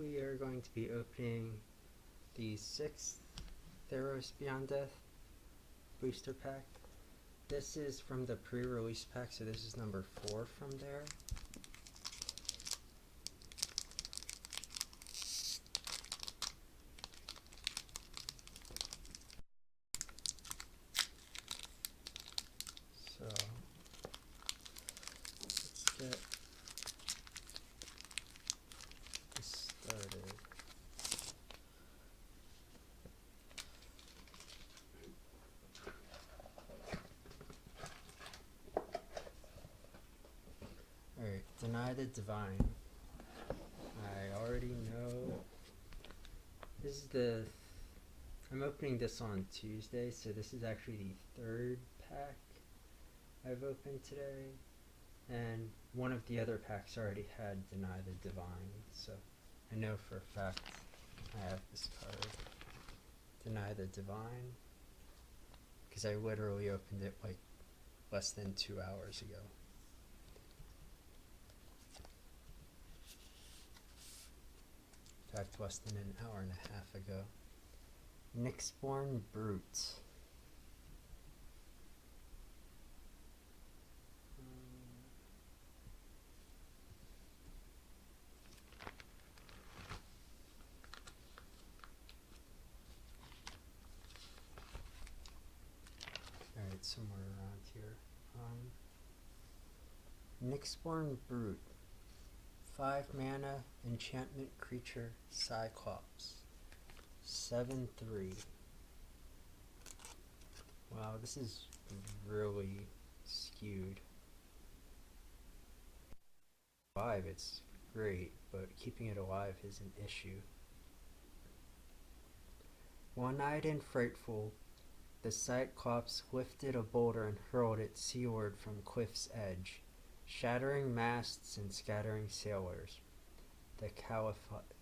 we are going to be opening the 6th Theros Beyond Death booster pack. This is from the pre-release pack, so this is number 4 from there. So let's get this started. Alright, Deny the Divine. I already know. This is I'm opening this on Tuesday, so this is actually the 3rd pack I've opened today. And one of the other packs already had Deny the Divine, so I know for a fact I have this card. Deny the Divine. Because I literally opened it like less than 2 hours ago. In fact, less than an hour and a half ago. Nyxborn Brute. Alright, somewhere around here. Nyxborn Brute. 5 mana, enchantment creature, Cyclops. 7/3. Wow, this is really skewed. 5, it's great, but keeping it alive is an issue. One-eyed and frightful, the Cyclops lifted a boulder and hurled it seaward from cliff's edge, shattering masts and scattering sailors. The Caliphate,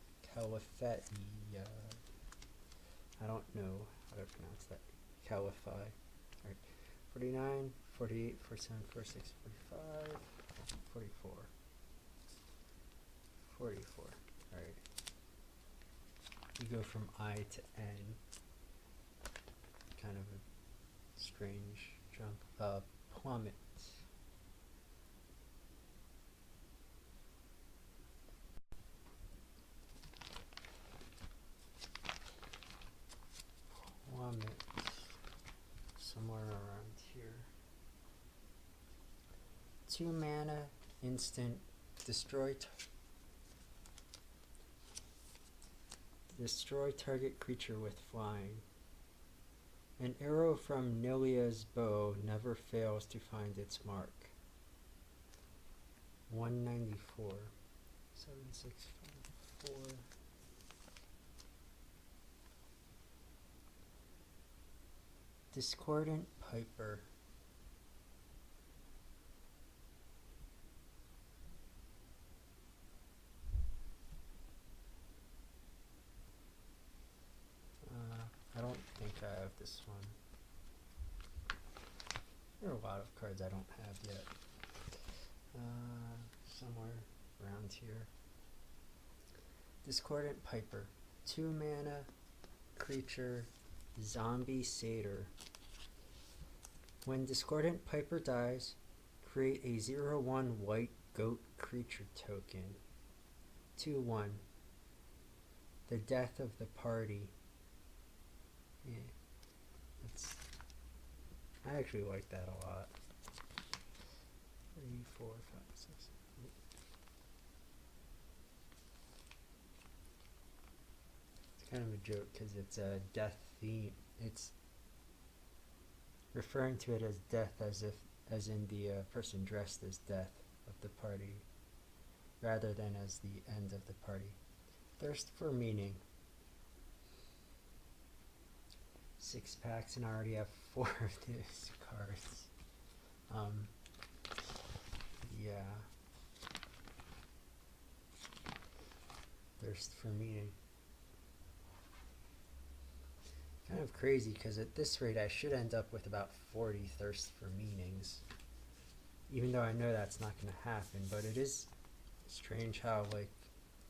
I don't know how to pronounce that. Caliphi. Alright. 49, 48, 47, 46, 45, 44. 44. Alright. You go from I to N. Kind of a strange jump. Plummet. Plummet. Somewhere around here. 2 mana, instant, destroy target creature with flying. An arrow from Nilia's bow never fails to find its mark. 194. 7654. Discordant Piper. I don't think I have this one. There are a lot of cards I don't have yet. Somewhere around here. Discordant Piper. 2 mana, creature, zombie satyr. When Discordant Piper dies, create a 0/1 white goat creature token. 2/1. The death of the party. Yeah, I actually like that a lot. 3, 4, 5, 6, 8. It's kind of a joke because it's a death theme. It's referring to it as death as in the person dressed as death of the party, rather than as the end of the party. Thirst for meaning. 6 packs and I already have 4 of these cards. Yeah. Thirst for meaning. Kind of crazy because at this rate I should end up with about 40 Thirst for Meanings. Even though I know that's not going to happen, but it is strange how like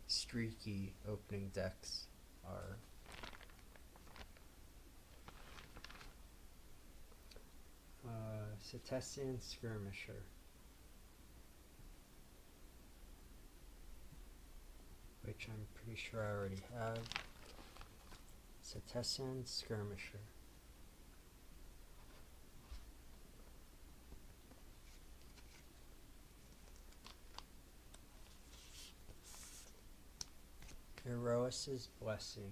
streaky opening decks are. Cetacean Skirmisher, which I'm pretty sure I already have. Cetacean Skirmisher. Erois's Blessing.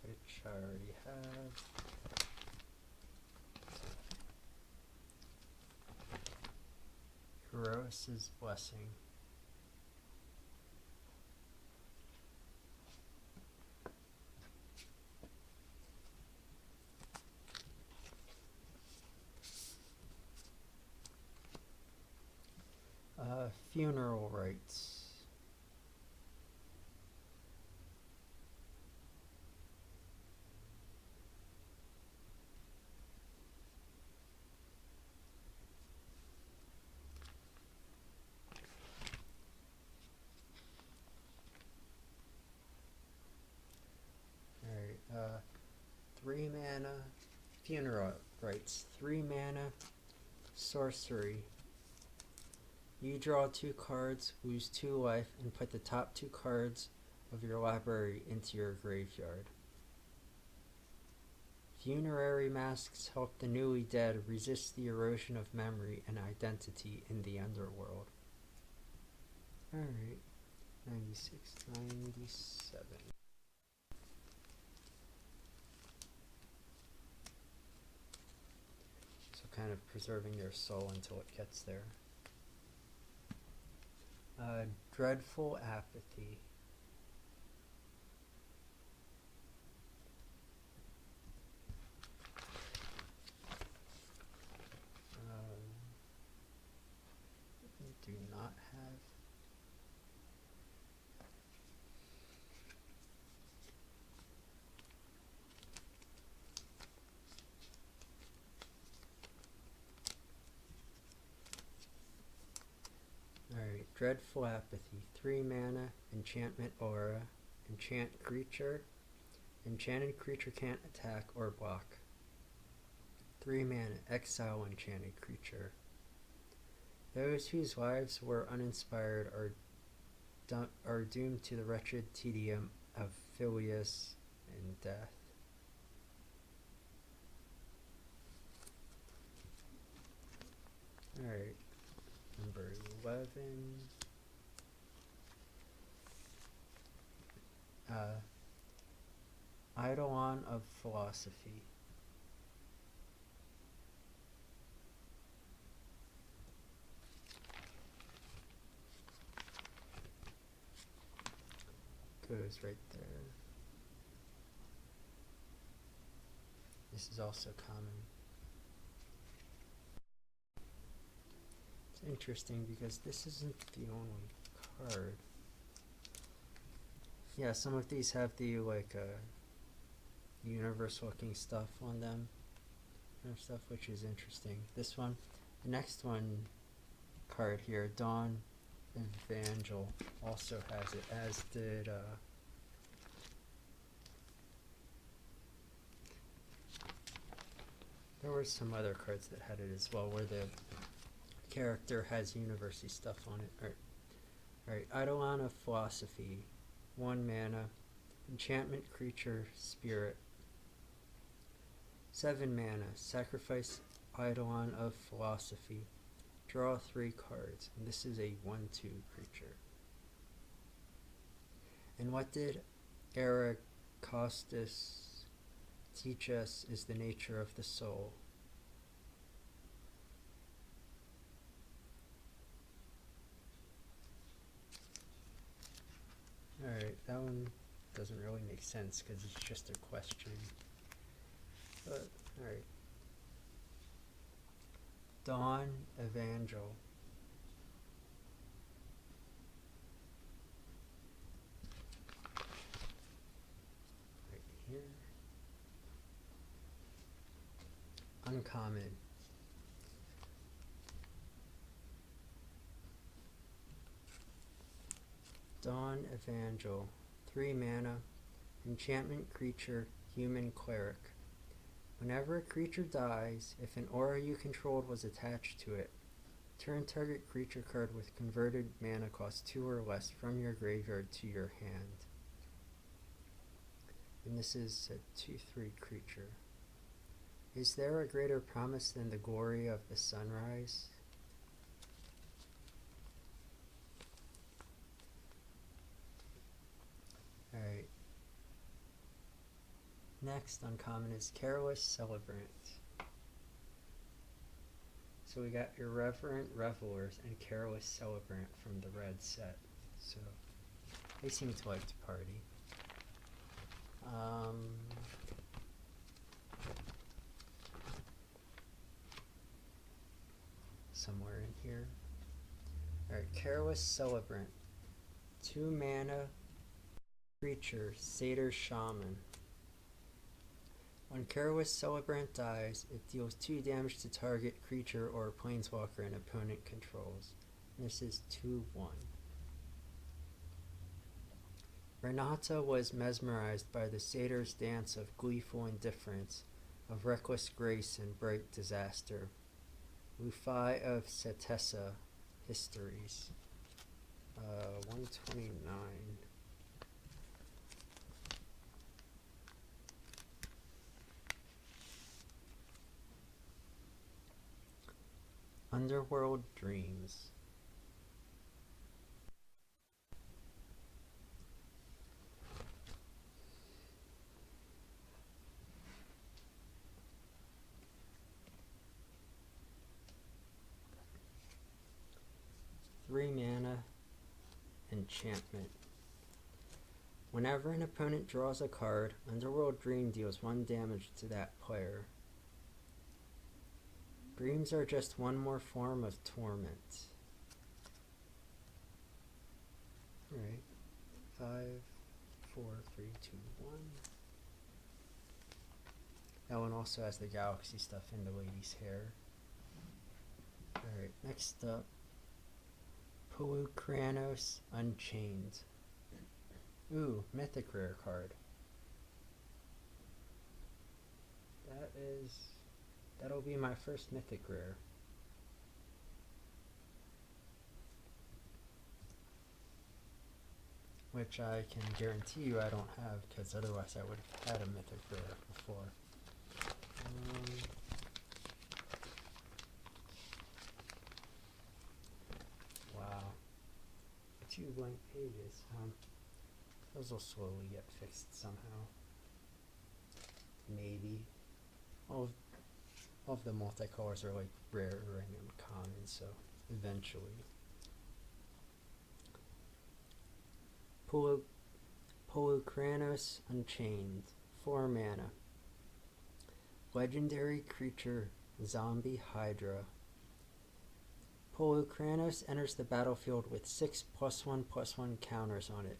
Which I already have. Theros' Blessing. Funeral Rites. Alright, 3 mana, Funeral Rites, 3 mana, sorcery. You draw 2 cards, lose 2 life, and put the top 2 cards of your library into your graveyard. Funerary masks help the newly dead resist the erosion of memory and identity in the underworld. Alright, 96, 97. So kind of preserving their soul until it gets there. Dreadful Apathy. Do not have. Alright, Dreadful Apathy, 3 mana, enchantment aura, enchant creature. Enchanted creature can't attack or block. 3 mana, exile enchanted creature. Those whose lives were uninspired are doomed to the wretched tedium of Phileas and death. Alright, number 11. Eidolon of Philosophy. Goes right there. This is also common. It's interesting because this isn't the only card. Yeah, some of these have the universe looking stuff on them and stuff, which is interesting. This one, the next one card here, Dawn Evangel, also has it, as did there were some other cards that had it as well, where the character has university stuff on it. Alright, Eidolon of Philosophy, 1 mana, enchantment creature, spirit. 7 mana, sacrifice Eidolon of Philosophy. Draw 3 cards, and this is a 1/2 creature. And what did Aracostus teach us is the nature of the soul. Alright, that one doesn't really make sense because it's just a question. But, alright. Dawn Evangel. Right here. Uncommon. Dawn Evangel, 3 mana, enchantment creature, human cleric. Whenever a creature dies, if an aura you controlled was attached to it, turn target creature card with converted mana cost 2 or less from your graveyard to your hand. And this is a 2/3 creature. Is there a greater promise than the glory of the sunrise? Alright. Next uncommon is Careless Celebrant. So we got Irreverent Revelers and Careless Celebrant from the red set. So they seem to like to party. Somewhere in here. Alright, Careless Celebrant. 2 mana creature, Satyr Shaman. When Careless Celebrant dies, it deals 2 damage to target creature or planeswalker an opponent controls. And this is 2/1. Renata was mesmerized by the satyr's dance of gleeful indifference, of reckless grace and bright disaster. Lufi of Setessa Histories. 129. Underworld Dreams. Three mana enchantment. Whenever an opponent draws a card, Underworld Dream deals 1 damage to that player. Dreams are just one more form of torment. Alright. 5, 4, 3, 2, 1. That one also has the galaxy stuff in the lady's hair. Alright, next up. Polukranos Unchained. Ooh, mythic rare card. That'll be my first mythic rare. Which I can guarantee you I don't have, because otherwise I would have had a mythic rare before. Wow. 2 blank pages. Those will slowly get fixed somehow. Maybe. All of the multicolors are like rare and uncommon, so eventually. Polukranos Unchained. 4 mana. Legendary creature, Zombie Hydra. Polukranos enters the battlefield with 6 +1/+1 counters on it.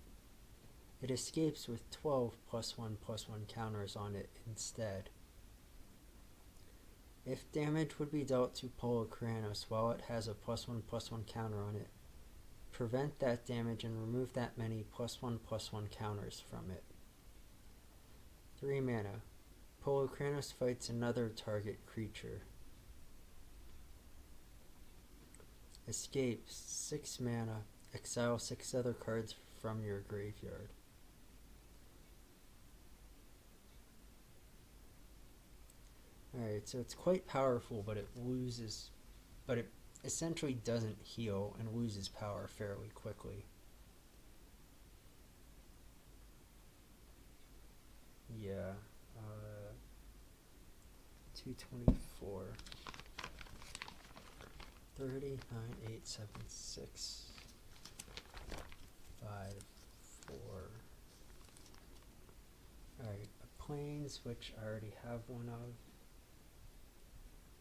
It escapes with 12 +1/+1 counters on it instead. If damage would be dealt to Polukranos while it has a +1/+1 counter on it, prevent that damage and remove that many +1/+1 counters from it. 3 mana. Polukranos fights another target creature. Escapes. 6 mana. Exile 6 other cards from your graveyard. Alright, so it's quite powerful, but it essentially doesn't heal and loses power fairly quickly. Yeah, 224. 30, 9, 8, 7, 6, 5, 4. Alright, planes, which I already have one of.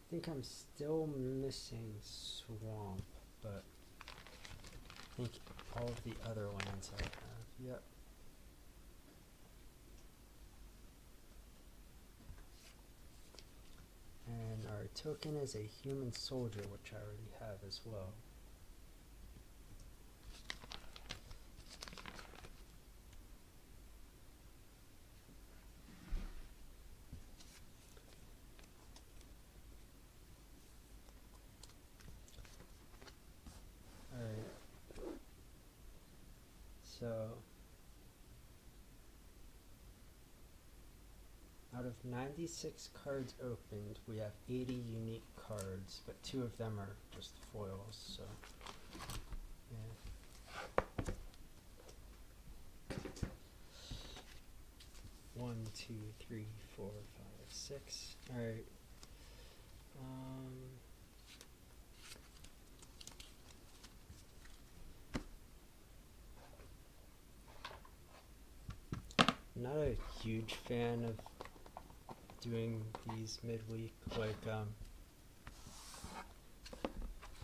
I think I'm still missing Swamp, but I think all of the other lands I have. Yep. And our token is a human soldier, which I already have as well. of 96 cards opened, we have 80 unique cards, but 2 of them are just foils, so yeah. 1, 2, 3, 4, 5, 6. Alright. I'm not a huge fan of doing these midweek. Like, the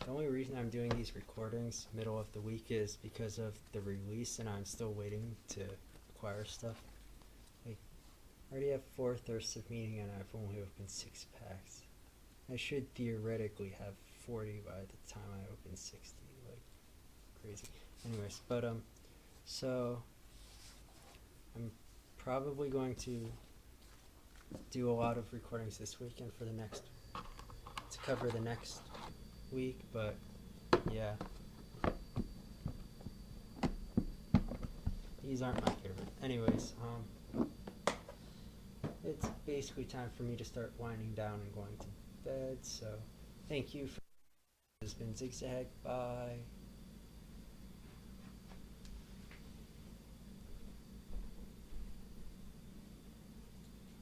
only reason I'm doing these recordings middle of the week is because of the release, and I'm still waiting to acquire stuff. Like, I already have 4 Thirsts of Meaning, and I've only opened 6 packs. I should theoretically have 40 by the time I open 60. Like, crazy. Anyways, but so I'm probably going to do a lot of recordings this weekend for the next, to cover the next week, but yeah, these aren't my favorite. Anyways, it's basically time for me to start winding down and going to bed, so thank you for, this has been Zigzag, bye.